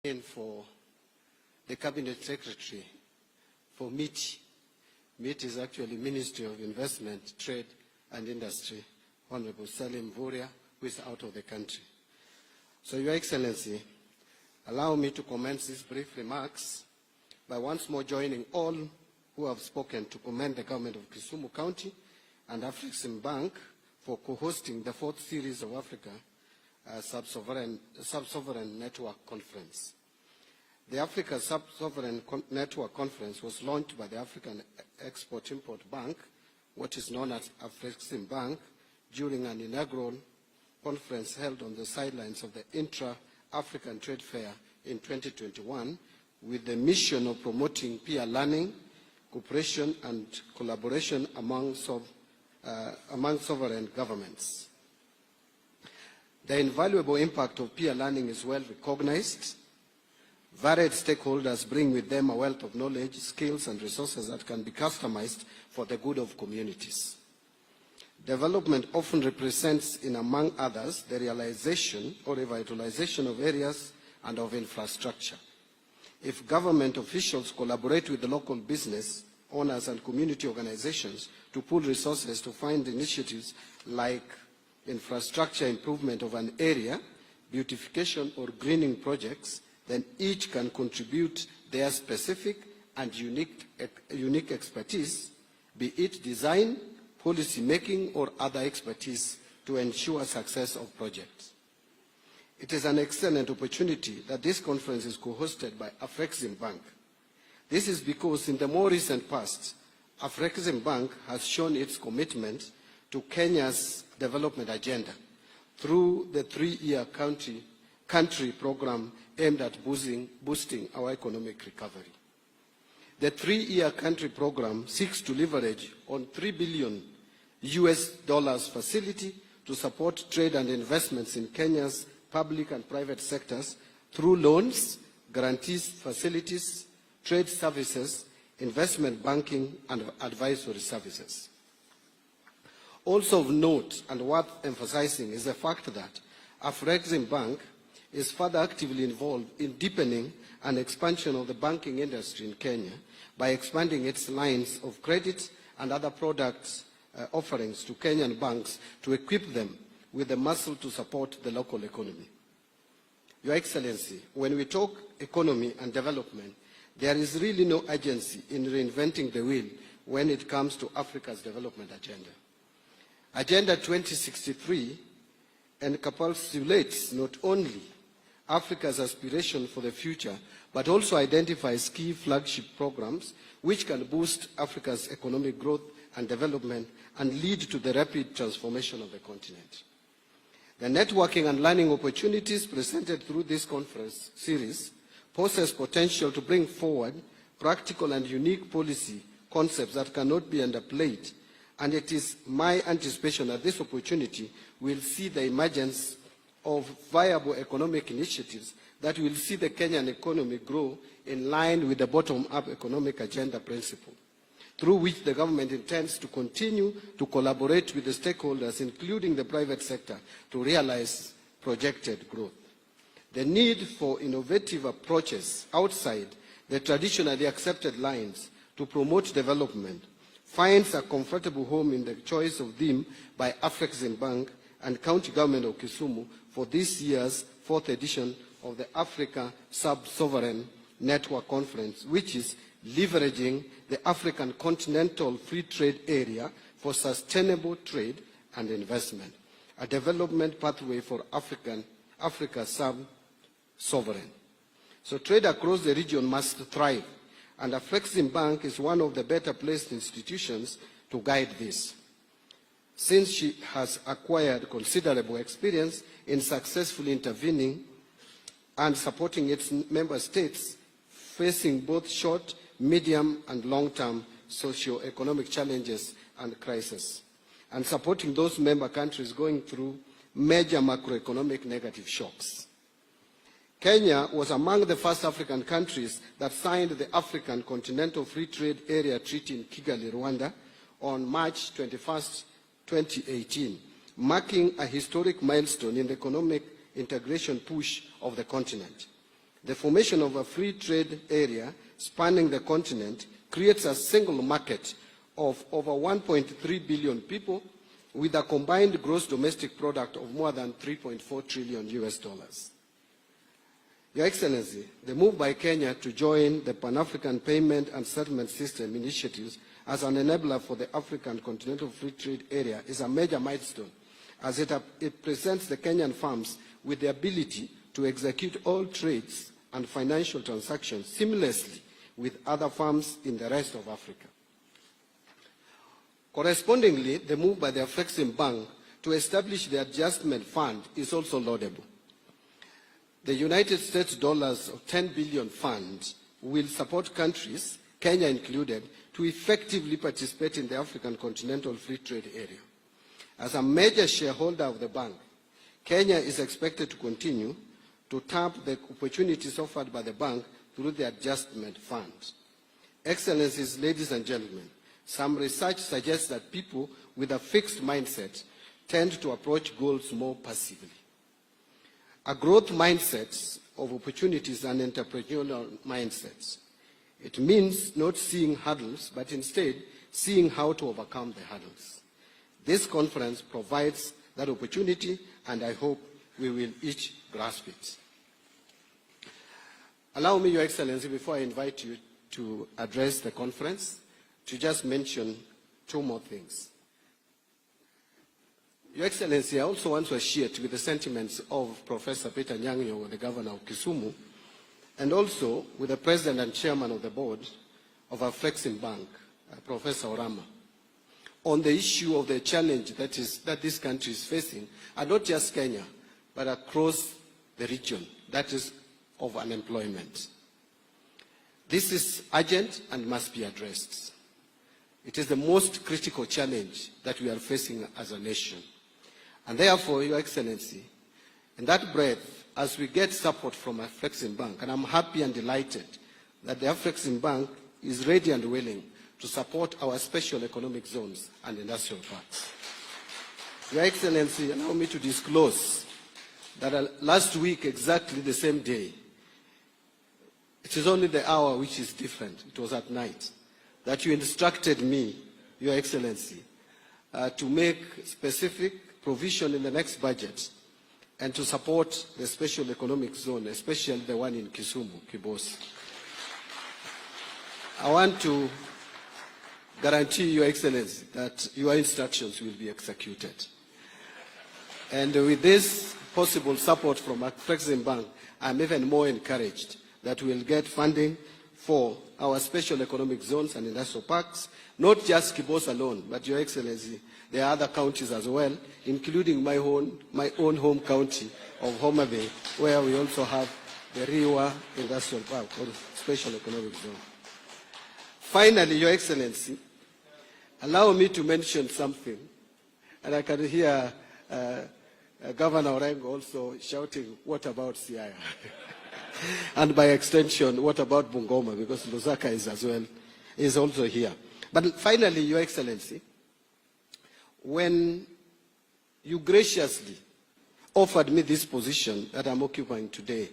For the Cabinet Secretary for MIT. MIT is actually Ministry of Investment, Trade and Industry, Honorable Salim Vuria, who is out of the country. So, Your Excellency, allow me to commence these brief remarks by once more joining all who have spoken to commend the government of Kisumu County and Afrexim Bank for co-hosting the 4th series of Africa Sub-Sovereign Network Conference. The Africa Sub-Sovereign Network Conference was launched by the African Export-Import Bank, what is known as Afrexim Bank, during an inaugural conference held on the sidelines of the Intra-African Trade Fair in 2021, with the mission of promoting peer learning, cooperation and collaboration among sovereign governments. The invaluable impact of peer learning is well recognized. Varied stakeholders bring with them a wealth of knowledge, skills, and resources that can be customized for the good of communities. Development often represents, in among others, the realization or revitalization of areas and of infrastructure. If government officials collaborate with the local business owners and community organizations to pool resources to fund initiatives like infrastructure improvement of an area, beautification or greening projects, then each can contribute their specific and unique expertise, be it design, policy making, or other expertise to ensure success of projects. It is an excellent opportunity that this conference is co-hosted by Afrexim Bank. This is because in the more recent past, Afrexim Bank has shown its commitment to Kenya's development agenda through the 3-year country program aimed at boosting our economic recovery. The 3-year country program seeks to leverage on $3 billion facility to support trade and investments in Kenya's public and private sectors through loans, guarantees, facilities, trade services, investment banking, and advisory services. Also of note and worth emphasizing is the fact that Afrexim Bank is further actively involved in deepening an expansion of the banking industry in Kenya by expanding its lines of credit and other products offerings to Kenyan banks to equip them with the muscle to support the local economy. Your Excellency, when we talk economy and development, there is really no urgency in reinventing the wheel when it comes to Africa's development agenda. Agenda 2063 encapsulates not only Africa's aspiration for the future, but also identifies key flagship programs which can boost Africa's economic growth and development and lead to the rapid transformation of the continent. The networking and learning opportunities presented through this conference series possess potential to bring forward practical and unique policy concepts that cannot be underplayed, and it is my anticipation that this opportunity will see the emergence of viable economic initiatives that will see the Kenyan economy grow in line with the bottom-up economic agenda principle, through which the government intends to continue to collaborate with the stakeholders, including the private sector, to realize projected growth. The need for innovative approaches outside the traditionally accepted lines to promote development finds a comfortable home in the choice of theme by Afrexim Bank and County Government of Kisumu for this year's 4th edition of the Africa Sub-Sovereign Network Conference, which is leveraging the African Continental Free Trade Area for sustainable trade and investment, a development pathway for Africa sub-sovereign. So trade across the region must thrive, and Afrexim Bank is one of the better placed institutions to guide this, since she has acquired considerable experience in successfully intervening and supporting its member states facing both short, medium, and long-term socio-economic challenges and crises, and supporting those member countries going through major macroeconomic negative shocks. Kenya was among the first African countries that signed the African Continental Free Trade Area Treaty in Kigali, Rwanda, on March 21st, 2018, marking a historic milestone in the economic integration push of the continent. The formation of a free trade area spanning the continent creates a single market of over 1.3 billion people with a combined gross domestic product of more than 3.4 trillion US dollars. Your Excellency, the move by Kenya to join the Pan-African Payment and Settlement System initiatives as an enabler for the African Continental Free Trade Area is a major milestone, as it presents the Kenyan firms with the ability to execute all trades and financial transactions seamlessly with other firms in the rest of Africa. Correspondingly, the move by the Afrexim Bank to establish the adjustment fund is also laudable. The United States dollars of 10 billion fund will support countries, Kenya included, to effectively participate in the African Continental Free Trade Area. As a major shareholder of the bank, Kenya is expected to continue to tap the opportunities offered by the bank through the adjustment fund. Excellencies, ladies and gentlemen, some research suggests that people with a fixed mindset tend to approach goals more passively. A growth mindset of opportunities and entrepreneurial mindsets. It means not seeing hurdles, but instead seeing how to overcome the hurdles. This conference provides that opportunity, and I hope we will each grasp it. Allow me, Your Excellency, before I invite you to address the conference, to just mention two more things. Your Excellency, I also want to associate with the sentiments of Professor Peter Nyang'o, the Governor of Kisumu, and also with the President and Chairman of the Board of Afrexim Bank, Professor Orama, on the issue of the challenge that this country is facing, and not just Kenya, but across the region, that is of unemployment. This is urgent and must be addressed. It is the most critical challenge that we are facing as a nation. And therefore, Your Excellency, in that breath, as we get support from Afrexim Bank, and I'm happy and delighted that the Afrexim Bank is ready and willing to support our special economic zones and industrial parks. Your Excellency, allow me to disclose that last week, exactly the same day, it is only the hour which is different, it was at night, that you instructed me, Your Excellency, to make specific provision in the next budget and to support the special economic zone, especially the one in Kisumu, Kibos. I want to guarantee, Your Excellency, that your instructions will be executed. And with this possible support from Afrexim Bank, I'm even more encouraged that we'll get funding for our special economic zones and industrial parks, not just Kibos alone, but Your Excellency, there are other counties as well, including my own home county of Homa Bay, where we also have the Riwa Industrial Park, or special economic zone. Finally, Your Excellency, allow me to mention something, and I can hear Governor Orengo also shouting, what about Siaya? And by extension, what about Bungoma? Because Lusaka is also here. But finally, Your Excellency, when you graciously offered me this position that I'm occupying today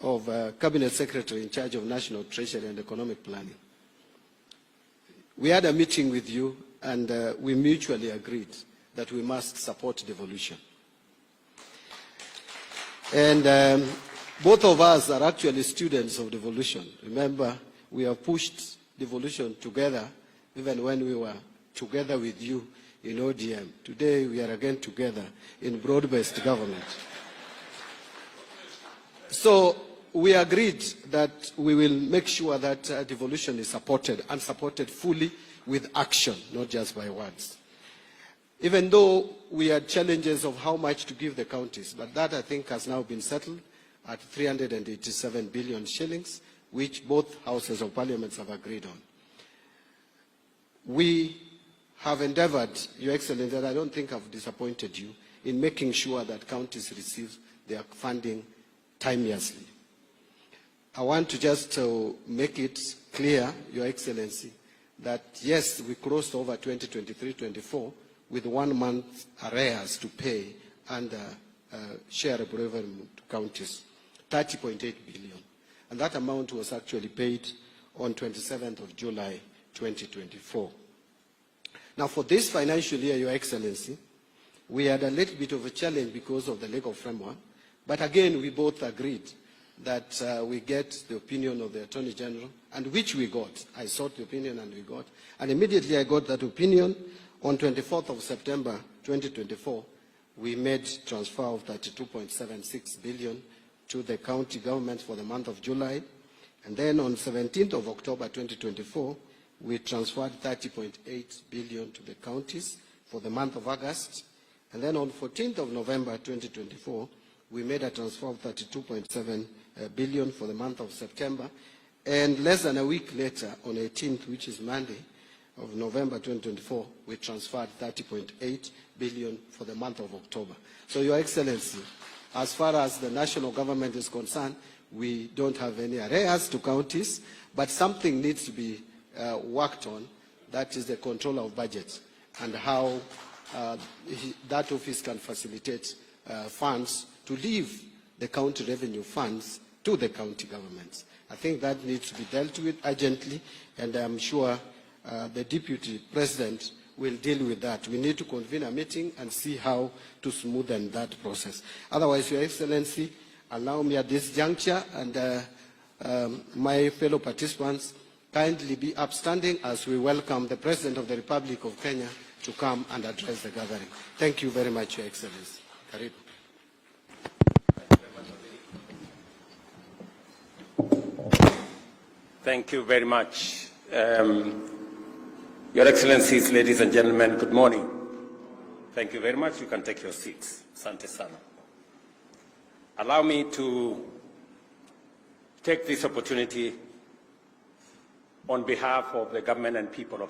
of Cabinet Secretary in charge of National Treasury and Economic Planning, we had a meeting with you and we mutually agreed that we must support devolution. And both of us are actually students of devolution. Remember, we have pushed devolution together even when we were together with you in ODM. Today we are again together in broad-based government. So we agreed that we will make sure that devolution is supported and supported fully with action, not just by words. Even though we had challenges of how much to give the counties, but that I think has now been settled at 387 billion shillings, which both houses of parliament have agreed on. We have endeavored, Your Excellency, and I don't think I've disappointed you, in making sure that counties receive their funding timeously. I want to just make it clear, Your Excellency, that yes, we crossed over 2023-24 with 1 month arrears to pay and share of revenue to counties 30.8 billion. And that amount was actually paid on 27th of July 2024. Now, for this financial year, Your Excellency, we had a little bit of a challenge because of the legal framework. But again, we both agreed that we get the opinion of the Attorney General, and which we got. I sought the opinion and we got. And immediately I got that opinion. On 24th of September 2024, we made transfer of 32.76 billion to the county government for the month of July. And then on 17th of October 2024, we transferred 30.8 billion to the counties for the month of August. And then on 14th of November 2024, we made a transfer of 32.7 billion for the month of September. And less than a week later, on 18th, which is Monday of November 2024, we transferred 30.8 billion for the month of October. So, Your Excellency, as far as the national government is concerned, we don't have any arrears to counties, but something needs to be worked on. That is the control of budget and how that office can facilitate funds to leave the county revenue funds to the county governments. I think that needs to be dealt with urgently, and I'm sure the Deputy President will deal with that. We need to convene a meeting and see how to smoothen that process. Otherwise, Your Excellency, allow me at this juncture and my fellow participants kindly be upstanding as we welcome the President of the Republic of Kenya to come and address the gathering. Thank you very much, Your Excellency. Karibu. Thank you very much. Your Excellencies, ladies and gentlemen, good morning. Thank you very much. You can take your seats. Asante sana. Allow me to take this opportunity on behalf of the government and people of